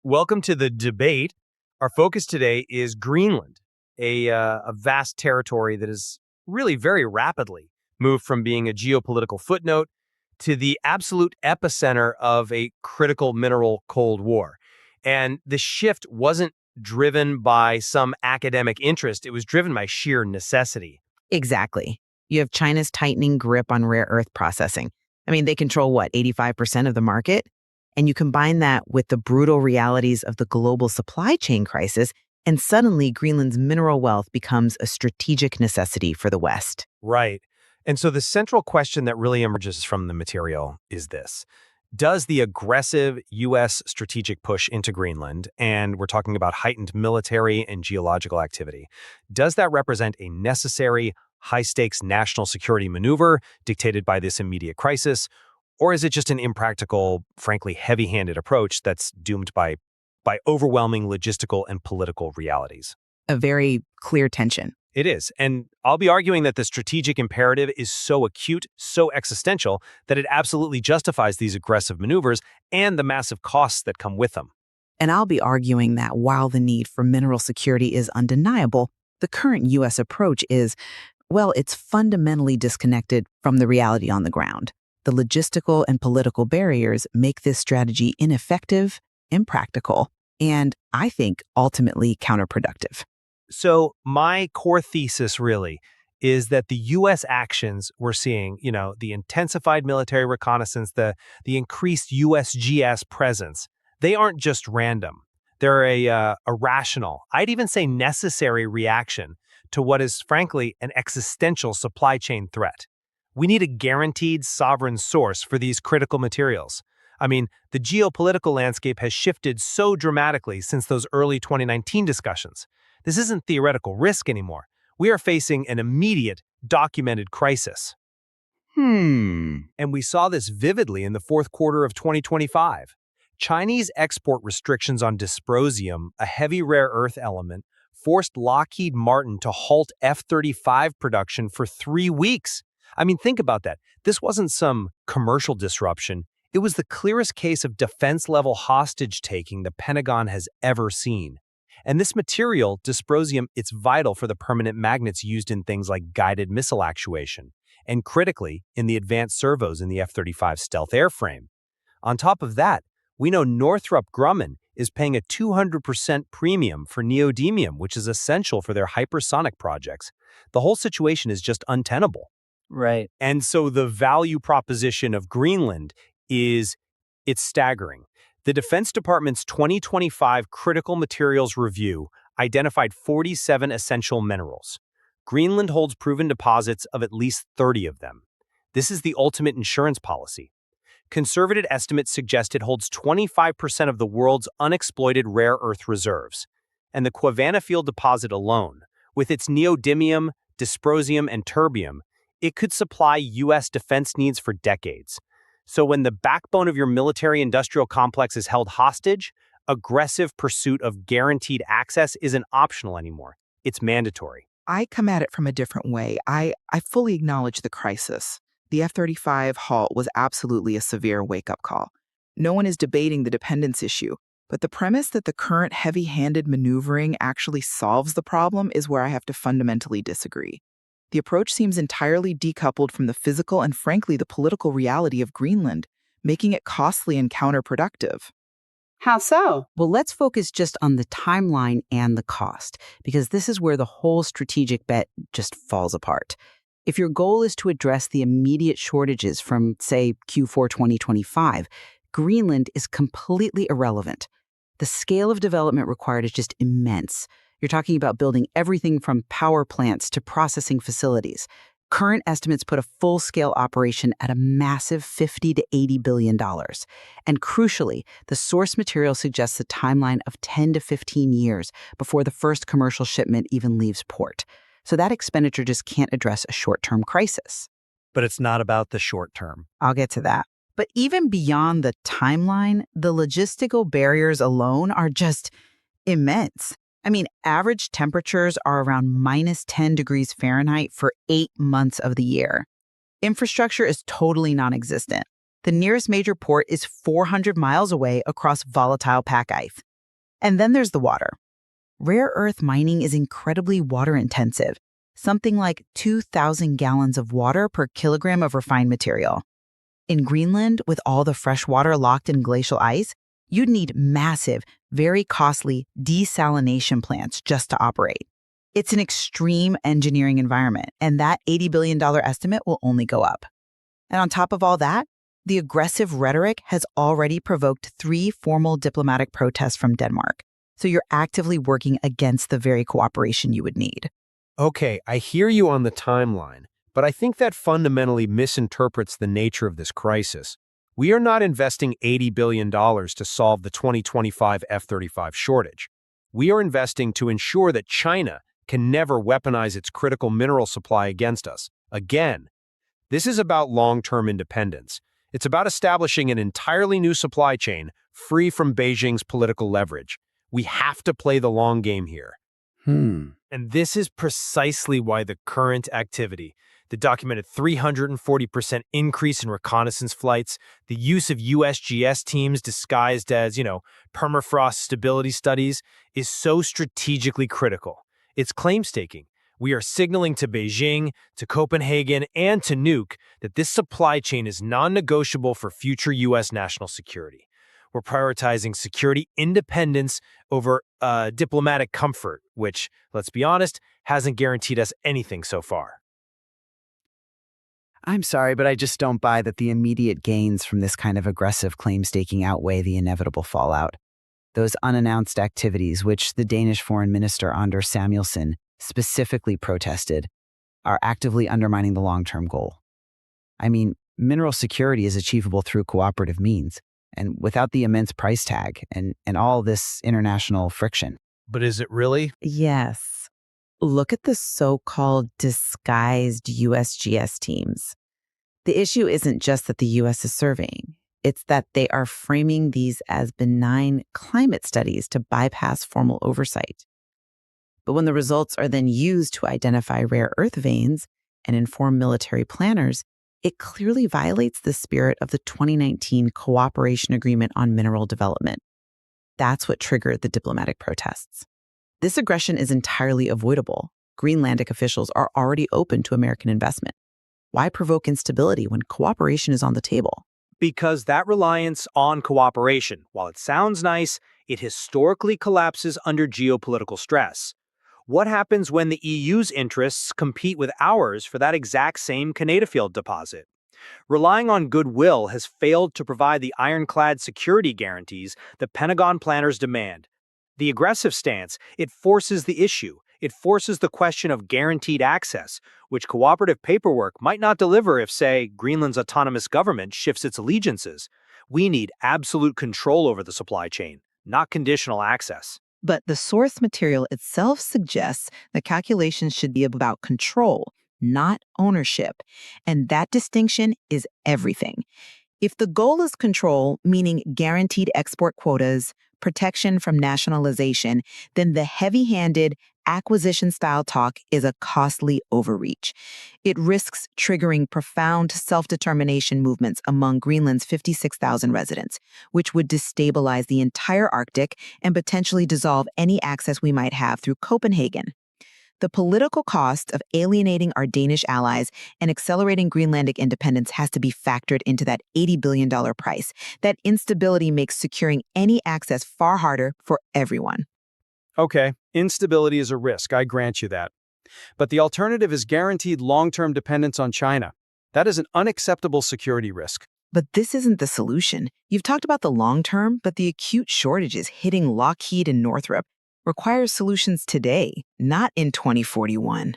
Welcome to the debate. Our focus today is Greenland, a vast territory that has really very rapidly moved from being a geopolitical footnote to the absolute epicenter of a critical mineral Cold War. And the shift wasn't driven by some academic interest, it was driven by sheer necessity. Exactly. You have China's tightening grip on rare earth processing. They control what, 85% of the market? And you combine that with the brutal realities of the global supply chain crisis, and suddenly Greenland's mineral wealth becomes a strategic necessity for the West. Right. And so the central question that really emerges from the material is this. Does the aggressive U.S. strategic push into Greenland, and we're talking about heightened military and geological activity, does that represent a necessary, high-stakes national security maneuver dictated by this immediate crisis, or is it just an impractical, frankly, heavy-handed approach that's doomed by overwhelming logistical and political realities? A very clear tension. It is. And I'll be arguing that the strategic imperative is so acute, so existential, that it absolutely justifies these aggressive maneuvers and the massive costs that come with them. And I'll be arguing that while the need for mineral security is undeniable, the current U.S. approach is, well, it's fundamentally disconnected from the reality on the ground. The logistical and political barriers make this strategy ineffective, impractical, and I think ultimately counterproductive. So my core thesis really is that the U.S. actions we're seeing, the intensified military reconnaissance, the increased USGS presence, they aren't just random. They're a rational, I'd even say necessary reaction to what is, frankly, an existential supply chain threat. We need a guaranteed sovereign source for these critical materials. The geopolitical landscape has shifted so dramatically since those early 2019 discussions. This isn't theoretical risk anymore. We are facing an immediate, documented crisis. And we saw this vividly in the fourth quarter of 2025. Chinese export restrictions on dysprosium, a heavy rare earth element, forced Lockheed Martin to halt F-35 production for 3 weeks. Think about that. This wasn't some commercial disruption. It was the clearest case of defense-level hostage-taking the Pentagon has ever seen. And this material, dysprosium, it's vital for the permanent magnets used in things like guided missile actuation, and critically, in the advanced servos in the F-35 stealth airframe. On top of that, we know Northrop Grumman is paying a 200% premium for neodymium, which is essential for their hypersonic projects. The whole situation is just untenable. Right. And so the value proposition of Greenland it's staggering. The Defense Department's 2025 Critical Materials Review identified 47 essential minerals. Greenland holds proven deposits of at least 30 of them. This is the ultimate insurance policy. Conservative estimates suggest it holds 25% of the world's unexploited rare earth reserves. And the Quavana Field deposit alone, with its neodymium, dysprosium, and terbium, it could supply U.S. defense needs for decades. So when the backbone of your military-industrial complex is held hostage, aggressive pursuit of guaranteed access isn't optional anymore. It's mandatory. I come at it from a different way. I fully acknowledge the crisis. The F-35 halt was absolutely a severe wake-up call. No one is debating the dependence issue, but the premise that the current heavy-handed maneuvering actually solves the problem is where I have to fundamentally disagree. The approach seems entirely decoupled from the physical and, frankly, the political reality of Greenland, making it costly and counterproductive. How so? Well, let's focus just on the timeline and the cost, because this is where the whole strategic bet just falls apart. If your goal is to address the immediate shortages from, say, Q4 2025, Greenland is completely irrelevant. The scale of development required is just immense. You're talking about building everything from power plants to processing facilities. Current estimates put a full-scale operation at a massive $50 to $80 billion. And crucially, the source material suggests a timeline of 10 to 15 years before the first commercial shipment even leaves port. So that expenditure just can't address a short-term crisis. But it's not about the short term. I'll get to that. But even beyond the timeline, the logistical barriers alone are just immense. Average temperatures are around minus 10 degrees Fahrenheit for 8 months of the year. Infrastructure is totally non-existent. The nearest major port is 400 miles away across volatile pack ice. And then there's the water. Rare earth mining is incredibly water intensive, something like 2,000 gallons of water per kilogram of refined material. In Greenland, with all the fresh water locked in glacial ice, you'd need massive, very costly desalination plants just to operate. It's an extreme engineering environment, and that $80 billion estimate will only go up. And on top of all that, the aggressive rhetoric has already provoked 3 formal diplomatic protests from Denmark. So you're actively working against the very cooperation you would need. Okay, I hear you on the timeline, but I think that fundamentally misinterprets the nature of this crisis. We are not investing $80 billion to solve the 2025 F-35 shortage. We are investing to ensure that China can never weaponize its critical mineral supply against us. Again, this is about long-term independence. It's about establishing an entirely new supply chain free from Beijing's political leverage. We have to play the long game here. And this is precisely why the current activity, the documented 340% increase in reconnaissance flights, the use of USGS teams disguised as, permafrost stability studies, is so strategically critical. It's claim-staking. We are signaling to Beijing, to Copenhagen, and to Nuuk that this supply chain is non-negotiable for future U.S. national security. We're prioritizing security independence over diplomatic comfort, which, let's be honest, hasn't guaranteed us anything so far. I'm sorry, but I just don't buy that the immediate gains from this kind of aggressive claim staking outweigh the inevitable fallout. Those unannounced activities, which the Danish Foreign Minister Anders Samuelsen specifically protested, are actively undermining the long-term goal. I mean, mineral security is achievable through cooperative means, and without the immense price tag and all this international friction. But is it really? Yes. Look at the so-called disguised USGS teams. The issue isn't just that the U.S. is surveying. It's that they are framing these as benign climate studies to bypass formal oversight. But when the results are then used to identify rare earth veins and inform military planners, it clearly violates the spirit of the 2019 Cooperation Agreement on Mineral Development. That's what triggered the diplomatic protests. This aggression is entirely avoidable. Greenlandic officials are already open to American investment. Why provoke instability when cooperation is on the table? Because that reliance on cooperation, while it sounds nice, it historically collapses under geopolitical stress. What happens when the EU's interests compete with ours for that exact same Canadafield deposit? Relying on goodwill has failed to provide the ironclad security guarantees the Pentagon planners demand. The aggressive stance, it forces the issue. It forces the question of guaranteed access, which cooperative paperwork might not deliver if, say, Greenland's autonomous government shifts its allegiances. We need absolute control over the supply chain, not conditional access. But the source material itself suggests the calculations should be about control, not ownership. And that distinction is everything. If the goal is control, meaning guaranteed export quotas, protection from nationalization, then the heavy-handed acquisition-style talk is a costly overreach. It risks triggering profound self-determination movements among Greenland's 56,000 residents, which would destabilize the entire Arctic and potentially dissolve any access we might have through Copenhagen. The political cost of alienating our Danish allies and accelerating Greenlandic independence has to be factored into that $80 billion price. That instability makes securing any access far harder for everyone. Okay, instability is a risk, I grant you that. But the alternative is guaranteed long-term dependence on China. That is an unacceptable security risk. But this isn't the solution. You've talked about the long term, but the acute shortages hitting Lockheed and Northrop requires solutions today, not in 2041.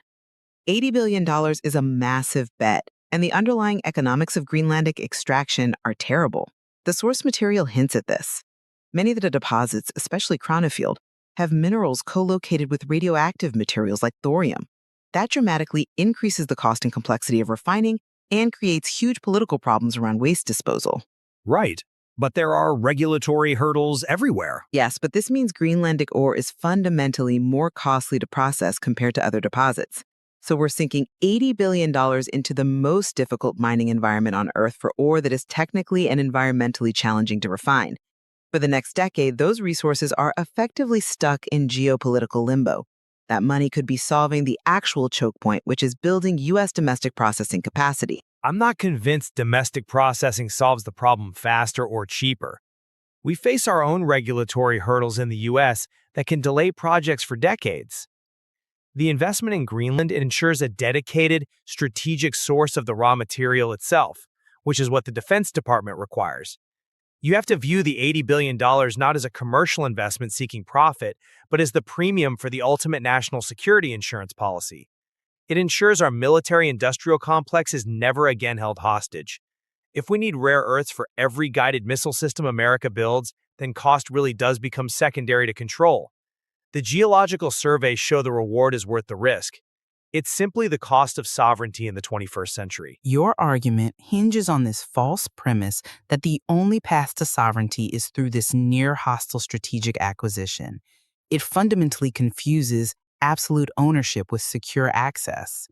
$80 billion is a massive bet, and the underlying economics of Greenlandic extraction are terrible. The source material hints at this. Many of the deposits, especially Crownfield, have minerals co-located with radioactive materials like thorium. That dramatically increases the cost and complexity of refining and creates huge political problems around waste disposal. Right. But there are regulatory hurdles everywhere. Yes, but this means Greenlandic ore is fundamentally more costly to process compared to other deposits. So we're sinking $80 billion into the most difficult mining environment on Earth for ore that is technically and environmentally challenging to refine. For the next decade, those resources are effectively stuck in geopolitical limbo. That money could be solving the actual choke point, which is building U.S. domestic processing capacity. I'm not convinced domestic processing solves the problem faster or cheaper. We face our own regulatory hurdles in the U.S. that can delay projects for decades. The investment in Greenland ensures a dedicated, strategic source of the raw material itself, which is what the Defense Department requires. You have to view the $80 billion not as a commercial investment seeking profit, but as the premium for the ultimate national security insurance policy. It ensures our military-industrial complex is never again held hostage. If we need rare earths for every guided missile system America builds, then cost really does become secondary to control. The geological surveys show the reward is worth the risk. It's simply the cost of sovereignty in the 21st century. Your argument hinges on this false premise that the only path to sovereignty is through this near-hostile strategic acquisition. It fundamentally confuses absolute ownership with secure access.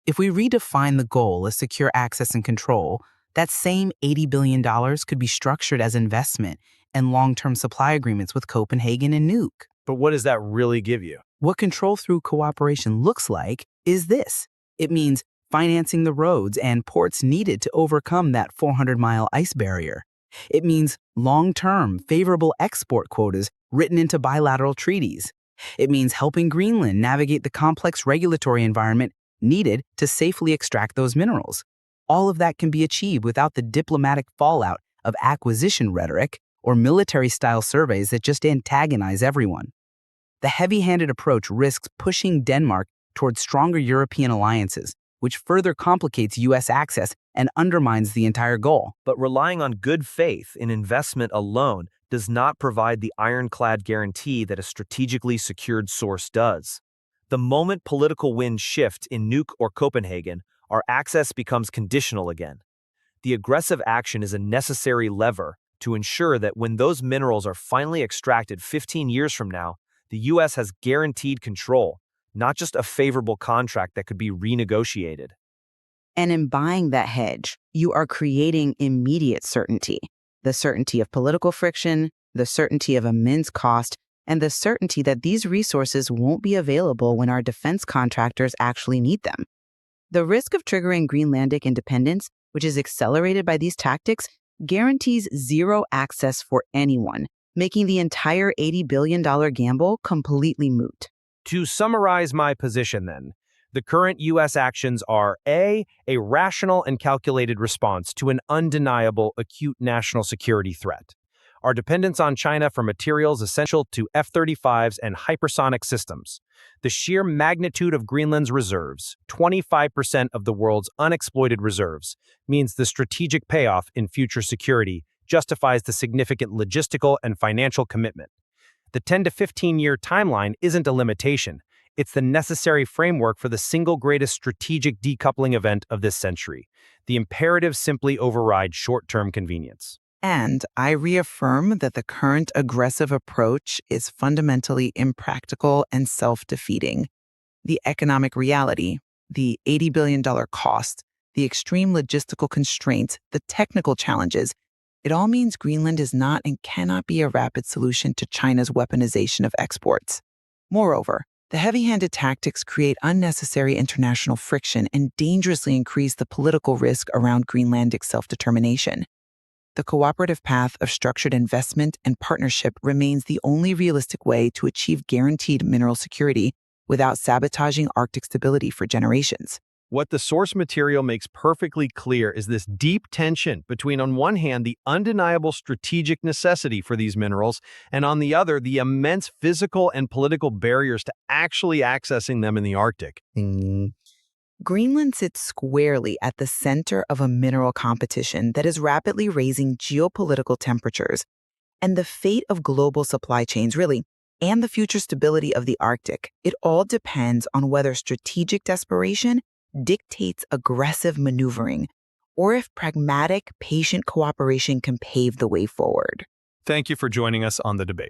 If we redefine the goal as secure access and control, that same $80 billion could be structured as investment and long-term supply agreements with Copenhagen and Nuuk. But what does that really give you? What control through cooperation looks like is this. It means financing the roads and ports needed to overcome that 400-mile ice barrier. It means long-term, favorable export quotas written into bilateral treaties. It means helping Greenland navigate the complex regulatory environment needed to safely extract those minerals. All of that can be achieved without the diplomatic fallout of acquisition rhetoric or military-style surveys that just antagonize everyone. The heavy-handed approach risks pushing Denmark towards stronger European alliances, which further complicates U.S. access and undermines the entire goal. But relying on good faith in investment alone does not provide the ironclad guarantee that a strategically secured source does. The moment political winds shift in Nuuk or Copenhagen, our access becomes conditional again. The aggressive action is a necessary lever to ensure that when those minerals are finally extracted 15 years from now, the U.S. has guaranteed control, not just a favorable contract that could be renegotiated. And in buying that hedge, you are creating immediate certainty. The certainty of political friction, the certainty of immense cost, and the certainty that these resources won't be available when our defense contractors actually need them. The risk of triggering Greenlandic independence, which is accelerated by these tactics, guarantees zero access for anyone, making the entire $80 billion gamble completely moot. To summarize my position then, the current U.S. actions are A, rational and calculated response to an undeniable acute national security threat. Our dependence on China for materials essential to F-35s and hypersonic systems. The sheer magnitude of Greenland's reserves, 25% of the world's unexploited reserves, means the strategic payoff in future security justifies the significant logistical and financial commitment. The 10 to 15-year timeline isn't a limitation. It's the necessary framework for the single greatest strategic decoupling event of this century. The imperative simply overrides short-term convenience. And I reaffirm that the current aggressive approach is fundamentally impractical and self-defeating. The economic reality, the $80 billion cost, the extreme logistical constraints, the technical challenges, it all means Greenland is not and cannot be a rapid solution to China's weaponization of exports. Moreover, the heavy-handed tactics create unnecessary international friction and dangerously increase the political risk around Greenlandic self-determination. The cooperative path of structured investment and partnership remains the only realistic way to achieve guaranteed mineral security without sabotaging Arctic stability for generations. What the source material makes perfectly clear is this deep tension between, on one hand, the undeniable strategic necessity for these minerals, and on the other, the immense physical and political barriers to actually accessing them in the Arctic. Greenland sits squarely at the center of a mineral competition that is rapidly raising geopolitical temperatures, and the fate of global supply chains, really, and the future stability of the Arctic. It all depends on whether strategic desperation dictates aggressive maneuvering, or if pragmatic, patient cooperation can pave the way forward. Thank you for joining us on The Debate.